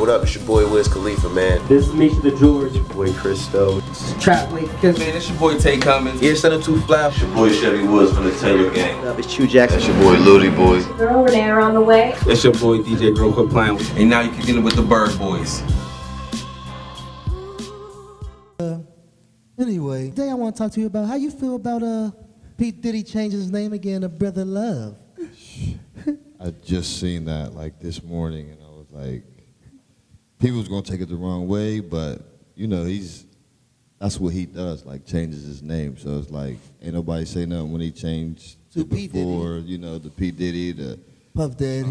what up? It's your boy Wiz Khalifa, man. This is Misha the George. Your boy Christo. This is Trap Lake Kusbit. Man, it's your boy Tay Cummins. Yeah, 72 Flack. It's your boy Chevy Woods from the Taylor Gang. What up? It's Chew Jackson. That's your boy Loody Boy. Girl, Renee on the way. It's your boy DJ Girl Quit Playing With. And now you can get it with the Burgh Boys. Anyway, today I want to talk to you about how you feel about P. Diddy changing his name again to Brother Love. I just seen that like this morning, and I was like, people was gonna take it the wrong way, but you know that's what he does, like changes his name. So it's like ain't nobody say nothing when he changed To it P. before, you know, the P. Diddy, the Puff Daddy.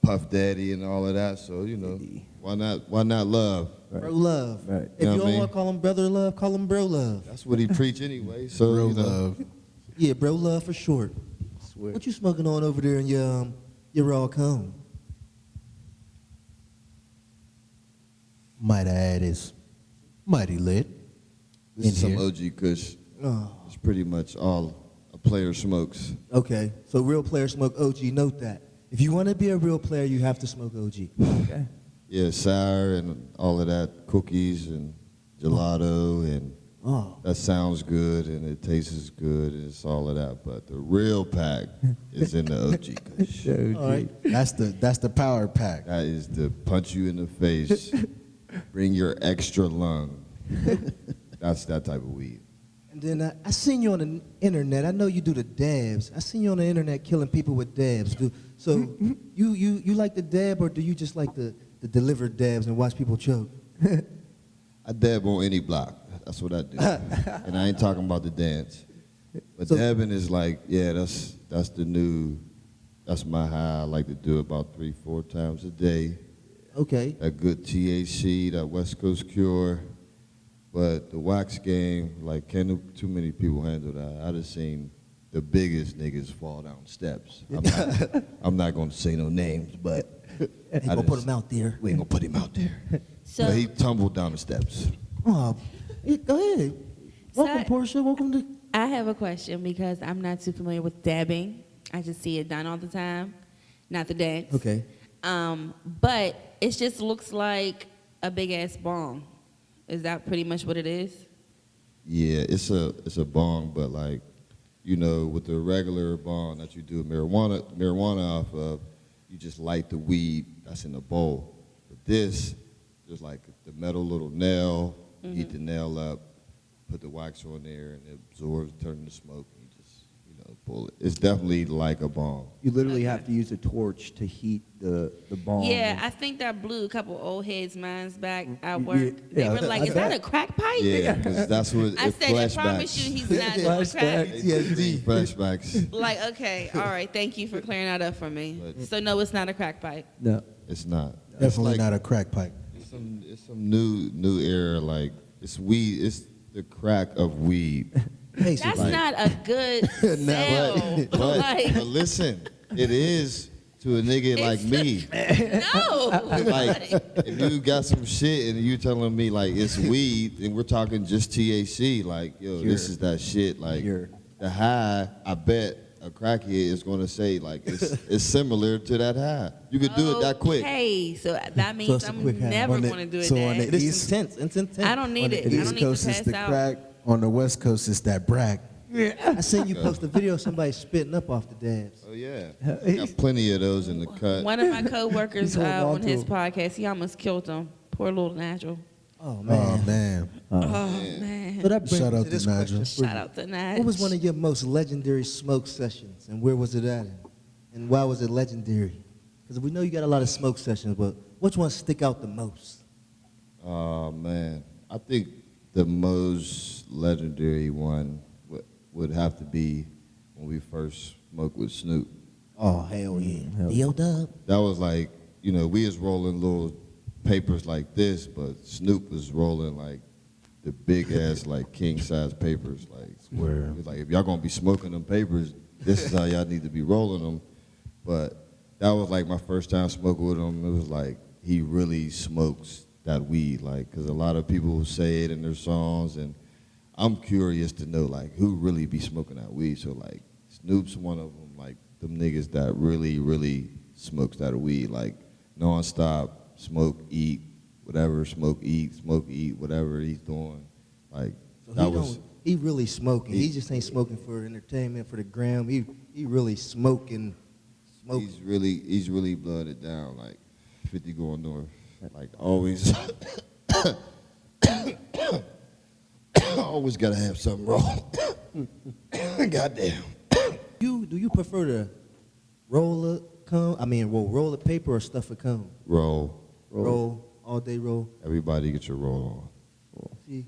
Puff Daddy, and all of that. So you know, why not Love? Right. Bro Love. Right. If you don't want to call him Brother Love, call him Bro Love. That's what he preach anyway. So Bro you know. Love. Yeah, Bro Love for short. What you smoking on over there in your raw cone? Might add is mighty lit. This is in some here. OG Kush. Oh, It's pretty much all a player smokes. okay. So real players smoke OG. Note that. If you want to be a real player, you have to smoke OG. Okay. Yeah, sour and all of that, cookies and gelato, and Oh. that sounds good and it tastes good and it's all of that. But the real pack is in the OG Kush. All right. That's the power pack. That is to punch you in the face, bring your extra lung. That's that type of weed. And then I seen you on the internet. I know you do the dabs. I seen you on the internet killing people with dabs. So you like the dab, or do you just like the deliver dabs and watch people choke? I dab on any block. That's what I do. And I ain't talking about the dance. But So- dabbing is like, yeah, that's my high. I like to do it about 3-4 times a day. Okay. That good THC, that West Coast cure. But the wax game, like, can't too many people handle that. I just seen the biggest niggas fall down steps. I'm not going to say no names, but Ain't gonna put him out there. we ain't going to put him out there. So, But he tumbled down the steps. Oh, go ahead. Welcome, So- Portia. Welcome to. I have a question because I'm not too familiar with dabbing. I just see it done all the time, not the dance. Okay. But it just looks like a big ass bong. Is that pretty much what it is? Yeah, it's a bong, but like, you know, with the regular bong that you do marijuana off of, you just light the weed that's in the bowl. But this, there's like the metal little nail, you heat the nail up, put the wax on there, and it absorbs, turns to smoke, and you just, you know, pull it. It's definitely like a bong. You literally have to use a torch to heat the bomb. Yeah, I think that blew a couple old heads minds back at Yeah, work. They yeah, were like, I "Is that bet. a crack pipe?" Yeah, because that's what I it said, "I promise you, he's not doing crack." PTSD. Flashbacks. Like, okay, all right, thank you for clearing that up for me. But- So no, it's not a crack pipe. No. It's not. Definitely it's like, not a crack pipe. It's some new era. Like it's weed. It's the crack of weed. That's Like- not a good sell. But listen, it is to a nigga like me. No. Like if you got some shit and you telling me like it's weed and we're talking just THC, like yo, this is that shit. Like the high, I bet a crackhead is gonna say like it's similar to that high. You could do it that quick. Okay, so that means it's a I'm quick high. never On the- going to do it so that. on the It's East- intense. It's intense. I don't need it. The I don't East need to Coast is pass the out. crack. On the West Coast is that brack. I seen you post a video of somebody spitting up off the dabs. Oh yeah, got plenty of those in the cut. One of my coworkers He's holding on on to his him. podcast, he almost killed him. Poor little Nigel. Oh man. Oh man. Oh man. So that brings Shout me out to to this Nigel. question. Shout out to Nigel. What was one of your most legendary smoke sessions, and where was it at, and why was it legendary? Because we know you got a lot of smoke sessions, but which one stick out the most? Oh man, I think the most legendary one would have to be when we first smoked with Snoop. Oh hell yeah, Yo Dub. That was like, you know, we was rolling little papers like this, but Snoop was rolling like the big ass like king size papers. Like, Where? he was like if y'all gonna be smoking them papers, this is how y'all need to be rolling them. But that was like my first time smoking with him. It was like he really smokes that weed, like, because a lot of people say it in their songs, and I'm curious to know like who really be smoking that weed. So like Snoop's one of them, like them niggas that really smokes that weed, like nonstop, smoke, eat, whatever, smoke, eat, whatever he's doing. Like, So that was, he really smoking. He He- just ain't smoking for entertainment, for the gram. He really smoking. he's really blooded down, like 50 going north. Like, always, always gotta have something wrong. Goddamn. Do you prefer to roll a cone? Roll a paper or stuff a cone? Roll. Roll all day roll. Everybody get your roll on. See,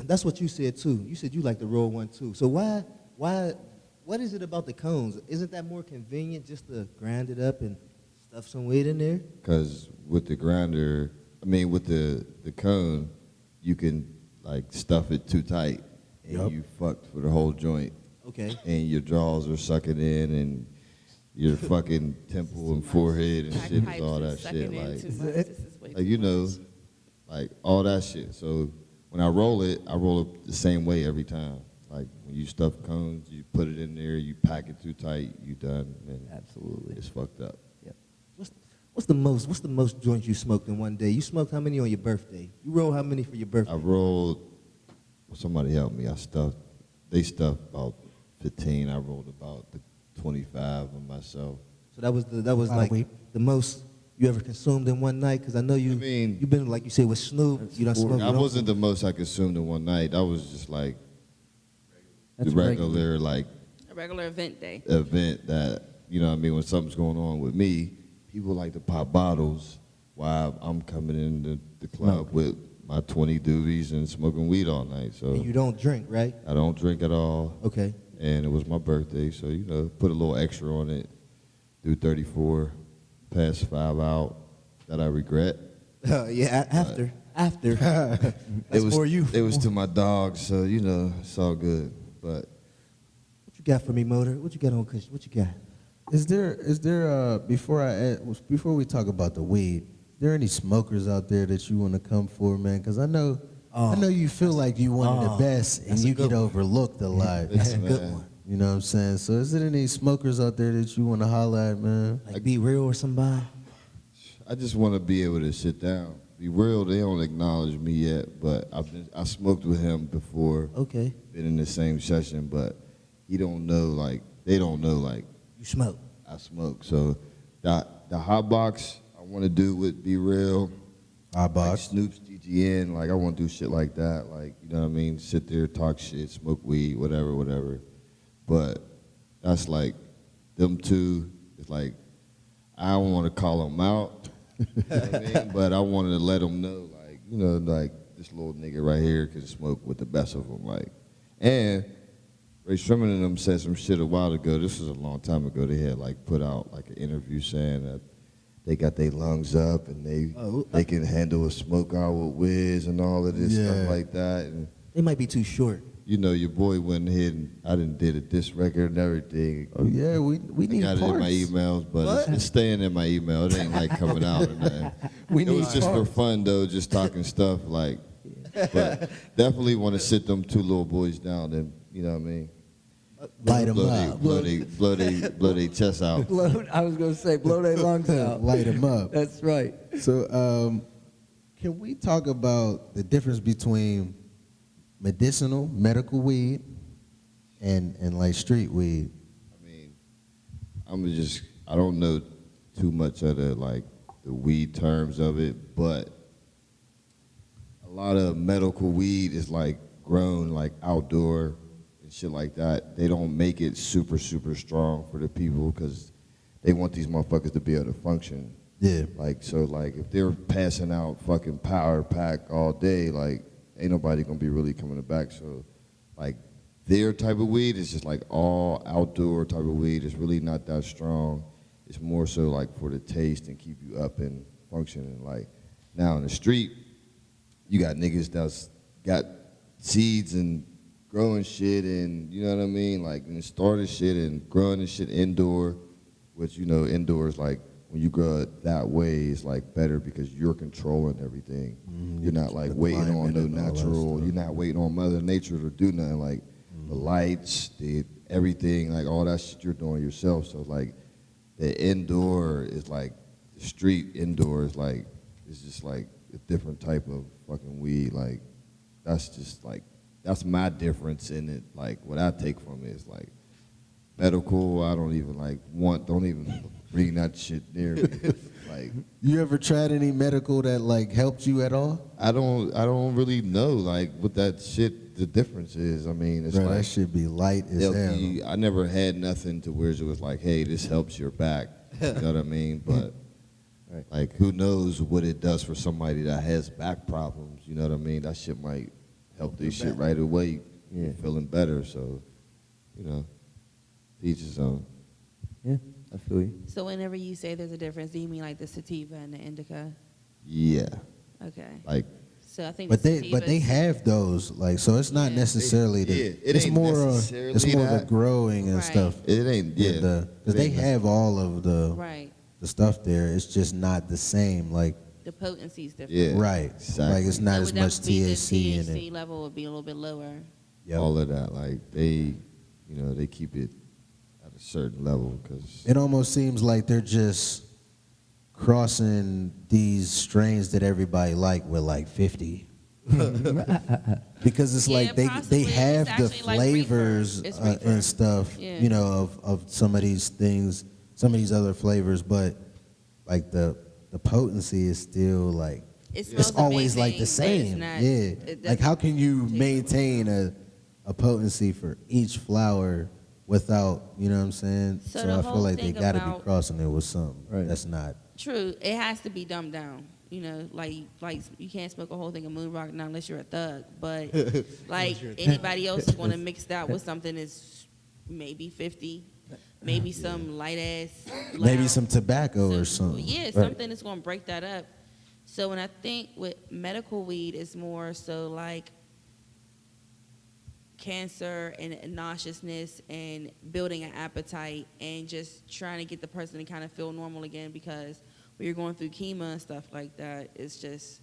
that's what you said too. You said you like to roll one too. So what is it about the cones? Isn't that more convenient just to grind it up and stuff some weight in there? Because with the grinder, with the cone, you can like stuff it too tight and you fucked for the whole joint. Okay. And your jaws are sucking in and your fucking temple and forehead and shit is all that shit. Like all that shit. So when I roll it the same way every time. Like when you stuff cones, you put it in there, you pack it too tight, you done, and Absolutely. it's fucked up. Yep. What's the most joints you smoked in one day? You smoked how many on your birthday? You rolled how many for your birthday? I rolled, somebody helped me, they stuffed about 15, I rolled about 25 of myself. So that was like the most you ever consumed in one night? Because I know you've been, like you said, with Snoop, you done smoked. I wasn't the most I consumed in one night. That was just like the regular, like A regular event day. event that, when something's going on with me, people like to pop bottles while I'm coming in the club with my 20 doobies and smoking weed all night. So And you don't drink, right? I don't drink at all. Okay. And it was my birthday, so, put a little extra on it, do 34, pass 5 out that I regret. Yeah, after. It was for you. It was to my dogs, so, it's all good. But What you got for me, Motor? What you got on Kush? What you got? Is there before we talk about the weed, is there any smokers out there that you want to come for, man? Because I know you feel like you one of the best and you get overlooked a lot. That's a good one. You know what I'm saying? So is there any smokers out there that you want to holler at, man? Like Be Real or somebody? I just want to be able to sit down. Be real, they don't acknowledge me yet, but I smoked with him before. Okay. Been in the same session, but they don't know, You smoke. I smoke. So the hot box I want to do with Be Real. Hot Like box. Snoop's DGN, I want to do shit like that. Like, you know what I mean? Sit there, talk shit, smoke weed, whatever. But that's like, them two, it's like, I don't want to call them out, you know what I mean? But I wanted to let them know, this little nigga right here can smoke with the best of them. And Ray Sherman and them said some shit a while ago. This was a long time ago. They had put out an interview saying that they got their lungs up and they can handle a smoke out with Wiz and all of this stuff like that. And They might be too short. your boy went ahead and I done did a diss record and everything. Oh yeah, we I need got parts. it in my emails, but it's staying in my email. It ain't coming out or nothing. We It was need just for parts. fun though, just talking stuff but definitely want to sit them two little boys down and, you know what I mean? Light them up. Blow they chests out. I was going to say, blow their lungs out. Light them up. That's right. So, can we talk about the difference between medical weed and street weed? I don't know too much of the weed terms of it, but a lot of medical weed is grown outdoor and shit like that. They don't make it super, super strong for the people because they want these motherfuckers to be able to function. Yeah. If they're passing out fucking power pack all day, ain't nobody gonna be really coming back. So, their type of weed is just all outdoor type of weed. It's really not that strong. It's more so for the taste and keep you up and functioning. Now in the street, you got niggas that's got seeds and growing shit and, you know what I mean? And starting shit and growing this shit indoor, which, indoor is when you grow it that way, it's better because you're controlling everything. You're not waiting on no natural, you're not waiting on Mother Nature to do nothing. The lights, everything, all that shit you're doing yourself. So the indoor is the street indoors, like, it's just like a different type of fucking weed. Like, that's just like, that's my difference in it. Like, what I take from it is like, medical, I don't even don't even bring that shit near me. Like, You ever tried any medical that like helped you at all? I don't really know like what that shit, the difference is. I mean, it's Bro, like, that should be light as hell. I never had nothing to where it was like, hey, this helps your back. You know what I mean? But like, who knows what it does for somebody that has back problems? You know what I mean? That shit might help this shit right away. Yeah, feeling better. So, you know, each his own. Yeah, I feel you. So whenever you say there's a difference, do you mean like the sativa and the indica? Yeah. Okay. Like, So I think But the they sativas- have those, like, so it's not necessarily the, Yeah, it it's ain't more necessarily it's more the that. growing and Right. stuff. it ain't, yeah. Because they have all of the right. the stuff there. It's just not the same. Like, The potency is different. Yeah, right. exactly. Like, it's not So as would much that be the THC in THC it. level would be a little bit lower. Yep. All of that, like, they, you know, they keep it at a certain level because It almost seems like they're just crossing these strains that everybody like with like 50. Because it's Yeah, like they possibly. have It's the actually like reefer. flavors It's reefer. and stuff, Yeah. you know, of some of these things, some of these other flavors, but like the potency is still like It smells it's always like the amazing, but it's same. not- Yeah. it Like, how doesn't can you taste maintain a potency for each flower without, you know what I'm saying? So So the I whole feel like they thing got to be about- crossing it with something Right. that's not. True, it has to be dumbed down. You know, like you can't smoke a whole thing of moon rock now unless you're a thug. But like anybody else is going to mix that with something that's maybe 50, maybe some light ass, Maybe loud- some tobacco or something. Yeah, Right. something that's going to break that up. So when I think with medical weed, it's more so like cancer and nauseousness and building an appetite and just trying to get the person to kind of feel normal again, because when you're going through chemo and stuff like that, it's just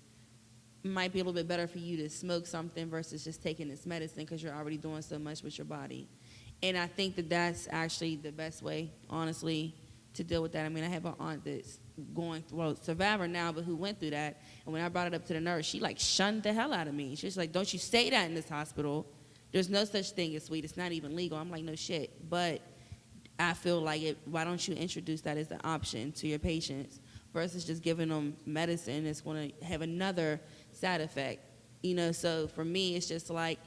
might be a little bit better for you to smoke something versus just taking this medicine because you're already doing so much with your body. And I think that that's actually the best way, honestly, to deal with that. I mean, I have an aunt that's going through, well, survivor now, but who went through that. And when I brought it up to the nurse, she like shunned the hell out of me. She's like, don't you say that in this hospital. There's no such thing as weed. It's not even legal. I'm like, no shit. But I feel like why don't you introduce that as an option to your patients versus just giving them medicine that's going to have another side effect. You know, so for me, it's just like,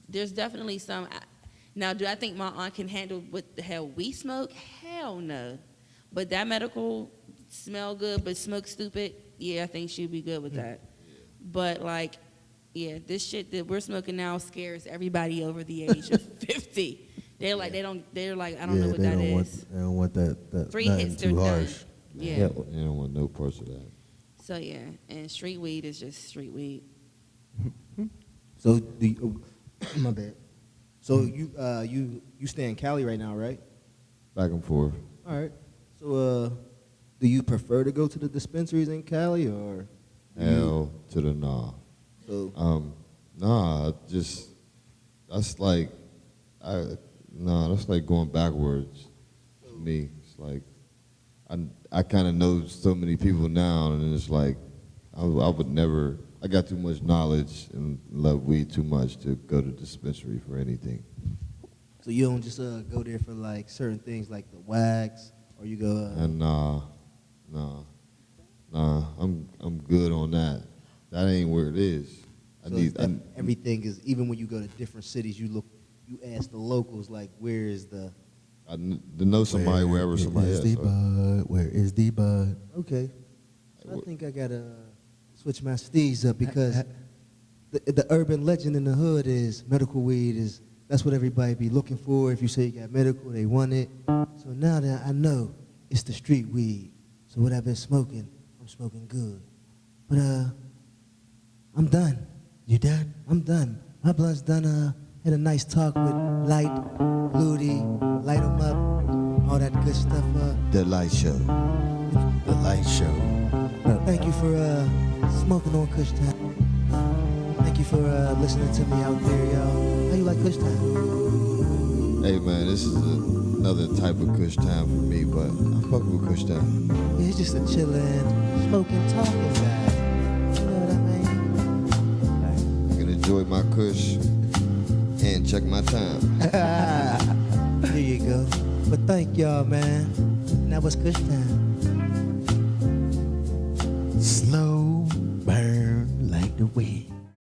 there's definitely some. Now, do I think my aunt can handle what the hell we smoke? Hell no. But that medical smell good but smoke stupid, yeah, I think she'd be good with that. But like, yeah, this shit that we're smoking now scares everybody over the age of 50. They're like, they're like, I don't know what they that don't is. they don't want that 3 nothing hits, they're too done. harsh. Yeah. you don't want no parts of that. So yeah, and street weed is just street weed. So my bad. So you stay in Cali right now, right? Back and forth. All right. So do you prefer to go to the dispensaries in Cali or? Hell to the nah. So Nah, just that's like that's like going backwards to me. It's like I kind of know so many people now, and it's like I would never. I got too much knowledge and love weed too much to go to dispensary for anything. so you don't just go there for like certain things like the wax, or you go. And nah, I'm good on that. That ain't where it is. Everything is, even when you go to different cities, you ask the locals like, where is the? To know somebody wherever somebody is is. the bud? Where is the bud? Okay. So I think I gotta switch my steez up because the urban legend in the hood is medical weed is that's what everybody be looking for. If you say you got medical, they want it. So now that I know it's the street weed, so what I've been smoking, I'm smoking good. But I'm done. You done? I'm done. My blood's done. Had a nice talk with Light, Loody, Light 'em up, all that good stuff. The Light Show. The Light Show. Thank you for smoking on Kush Time. Thank you for listening to me out there, y'all. How you like Kush Time? Hey man, this is another type of kush time for me, but I fuck with kush time. Yeah, it's just a chillin', smoking, talking guy. You know what I mean? I can enjoy my kush and check my time. Here you go. But thank y'all, man. That was kush time. Slow burn like the wind.